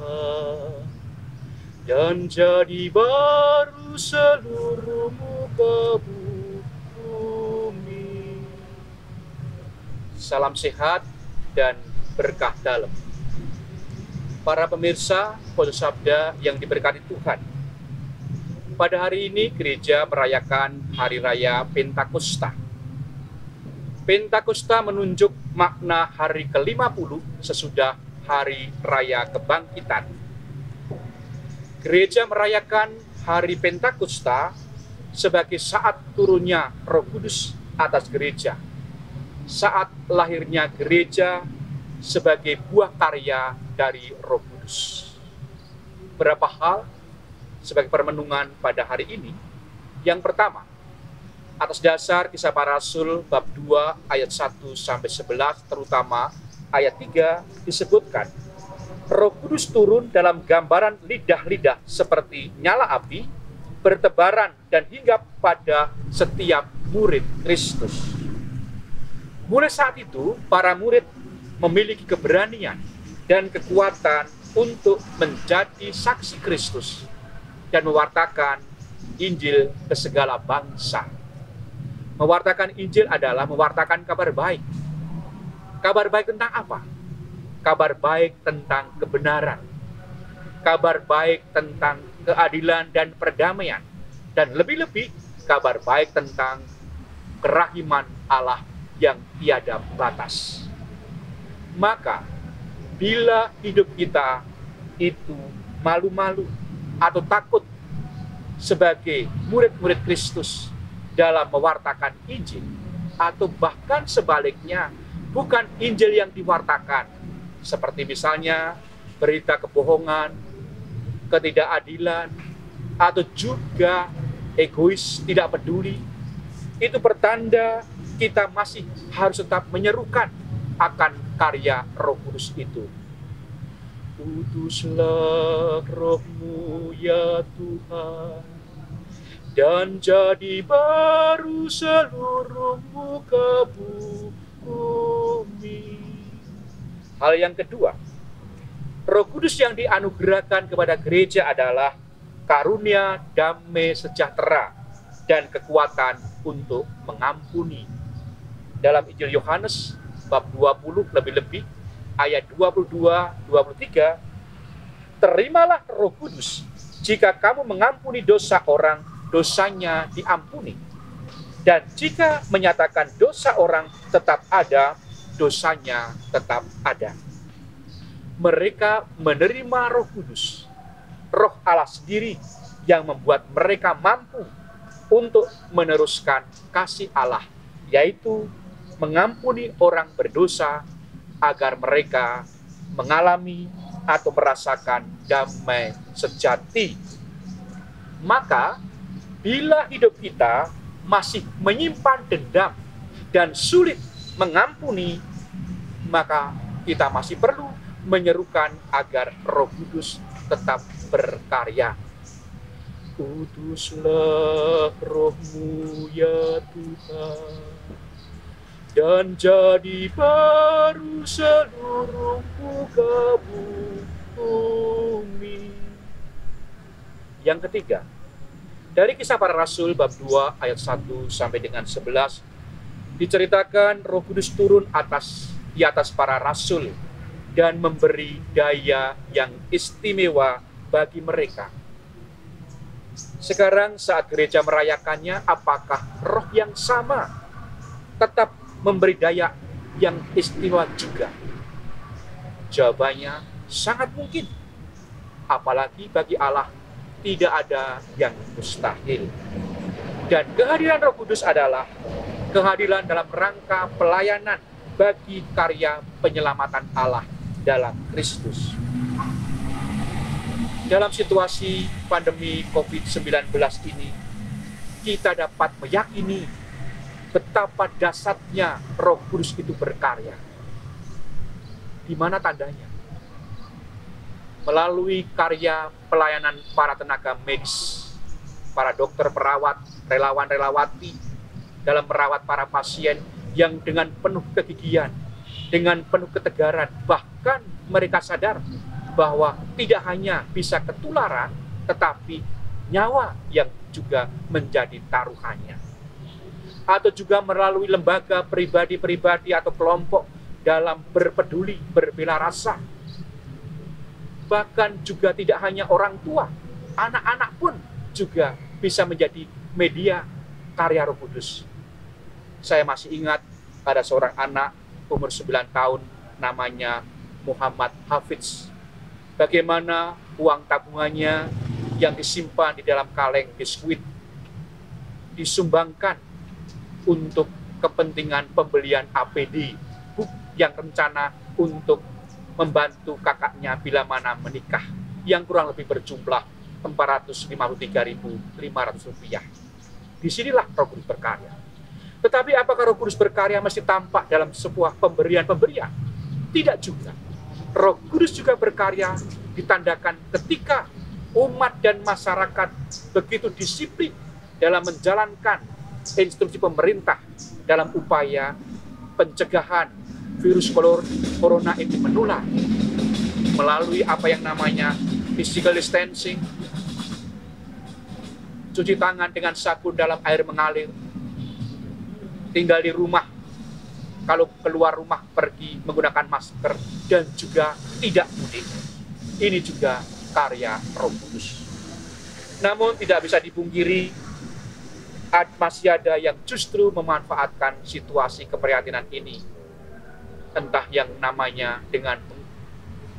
Tuhan, dan jadi baru seluruh muka bumi. Salam sehat dan berkah dalam. Para pemirsa Pojok Sabda yang diberkati Tuhan, pada hari ini gereja merayakan Hari Raya Pentakosta. Pentakosta menunjuk makna hari ke-50 sesudah Hari Raya Kebangkitan. Gereja merayakan Hari Pentakosta sebagai saat turunnya Roh Kudus atas gereja, saat lahirnya gereja sebagai buah karya dari Roh Kudus. Berapa hal sebagai permenungan pada hari ini. Yang pertama, atas dasar Kisah Para Rasul bab 2 ayat 1-11, terutama ayat 3 disebutkan, Roh Kudus turun dalam gambaran lidah-lidah seperti nyala api, bertebaran dan hinggap pada setiap murid Kristus. Mulai saat itu, para murid memiliki keberanian dan kekuatan untuk menjadi saksi Kristus dan mewartakan Injil ke segala bangsa. Mewartakan Injil adalah mewartakan kabar baik. Kabar baik tentang apa? Kabar baik tentang kebenaran. Kabar baik tentang keadilan dan perdamaian. Dan lebih-lebih kabar baik tentang kerahiman Allah yang tiada batas. Maka, bila hidup kita itu malu-malu atau takut sebagai murid-murid Kristus dalam mewartakan Injil, atau bahkan sebaliknya, bukan Injil yang diwartakan, seperti misalnya berita kebohongan, ketidakadilan, atau juga egois, tidak peduli, itu pertanda kita masih harus tetap menyerukan akan karya Roh Kudus itu. Utuslah Roh-Mu ya Tuhan, dan jadi baru seluruh muka bumi. Hal yang kedua, Roh Kudus yang dianugerahkan kepada gereja adalah karunia damai sejahtera dan kekuatan untuk mengampuni. Dalam Injil Yohanes bab 20 lebih-lebih ayat 22-23, terimalah Roh Kudus, jika kamu mengampuni dosa orang, dosanya diampuni. Dan jika menyatakan dosa orang tetap ada, dosanya tetap ada. Mereka menerima Roh Kudus, Roh Allah sendiri yang membuat mereka mampu untuk meneruskan kasih Allah, yaitu mengampuni orang berdosa agar mereka mengalami atau merasakan damai sejati. Maka, bila hidup kita masih menyimpan dendam dan sulit mengampuni, maka kita masih perlu menyerukan agar Roh Kudus tetap berkarya. Utuslah Roh-Mu ya Tuhan, dan jadi baru seluruh muka bumi. Yang ketiga, dari Kisah Para Rasul bab 2 ayat 1 sampai dengan 11 diceritakan Roh Kudus turun di atas para rasul dan memberi daya yang istimewa bagi mereka. Sekarang saat gereja merayakannya, apakah roh yang sama tetap memberi daya yang istimewa juga? Jawabannya sangat mungkin. Apalagi bagi Allah tidak ada yang mustahil. Dan kehadiran Roh Kudus adalah kehadiran dalam rangka pelayanan bagi karya penyelamatan Allah dalam Kristus. Dalam situasi pandemi COVID-19 ini, kita dapat meyakini betapa dahsyatnya Roh Kudus itu berkarya. Di mana tandanya? Melalui karya pelayanan para tenaga medis, para dokter, perawat, relawan-relawati dalam merawat para pasien yang dengan penuh kegigihan, dengan penuh ketegaran, bahkan mereka sadar bahwa tidak hanya bisa ketularan, tetapi nyawa yang juga menjadi taruhannya. Atau juga melalui lembaga pribadi-pribadi atau kelompok dalam berpeduli, berbela rasa. Bahkan juga tidak hanya orang tua, anak-anak pun juga bisa menjadi media karya Roh Kudus. Saya masih ingat ada seorang anak umur 9 tahun namanya Muhammad Hafiz. Bagaimana uang tabungannya yang disimpan di dalam kaleng biskuit disumbangkan untuk kepentingan pembelian APD yang rencana untuk membantu kakaknya bila mana menikah, yang kurang lebih berjumlah Rp453.500. Disinilah Roh Kudus berkarya. Tetapi apakah Roh Kudus berkarya mesti tampak dalam sebuah pemberian-pemberian? Tidak juga. Roh Kudus juga berkarya ditandakan ketika umat dan masyarakat begitu disiplin dalam menjalankan instruksi pemerintah dalam upaya pencegahan virus corona ini menular melalui apa yang namanya physical distancing, cuci tangan dengan sabun dalam air mengalir, tinggal di rumah, kalau keluar rumah pergi menggunakan masker, dan juga tidak mudik. Ini juga karya Roh Kudus. Namun tidak bisa dipungkiri, masih ada yang justru memanfaatkan situasi keprihatinan ini, entah yang namanya dengan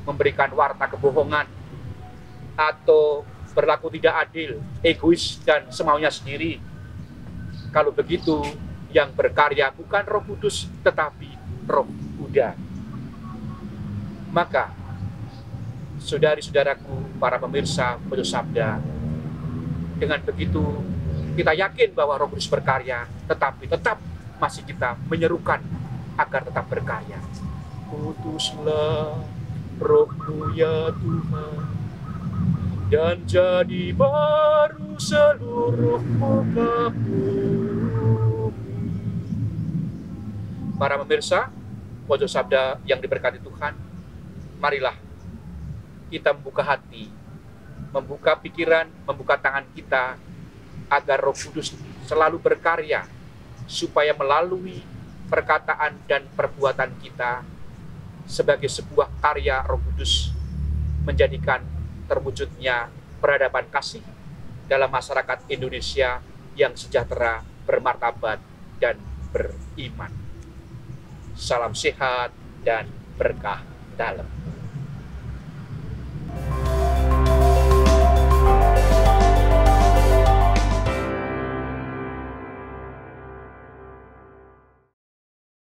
memberikan warta kebohongan, atau berlaku tidak adil, egois, dan semaunya sendiri. Kalau begitu, yang berkarya bukan Roh Kudus, tetapi roh kuda. Maka, saudari-saudaraku, para pemirsa Pojok Sabda, dengan begitu kita yakin bahwa Roh Kudus berkarya, tetapi tetap masih kita menyerukan agar tetap berkarya. Utuslah Roh-Mu ya Tuhan, dan jadi baru seluruh muka bumi. Para pemirsa Pojok Sabda yang diberkati Tuhan, marilah kita membuka hati, membuka pikiran, membuka tangan kita, agar Roh Kudus selalu berkarya, supaya melalui perkataan dan perbuatan kita sebagai sebuah karya Roh Kudus menjadikan terwujudnya peradaban kasih dalam masyarakat Indonesia yang sejahtera, bermartabat, dan beriman. Salam sehat dan berkah dalam.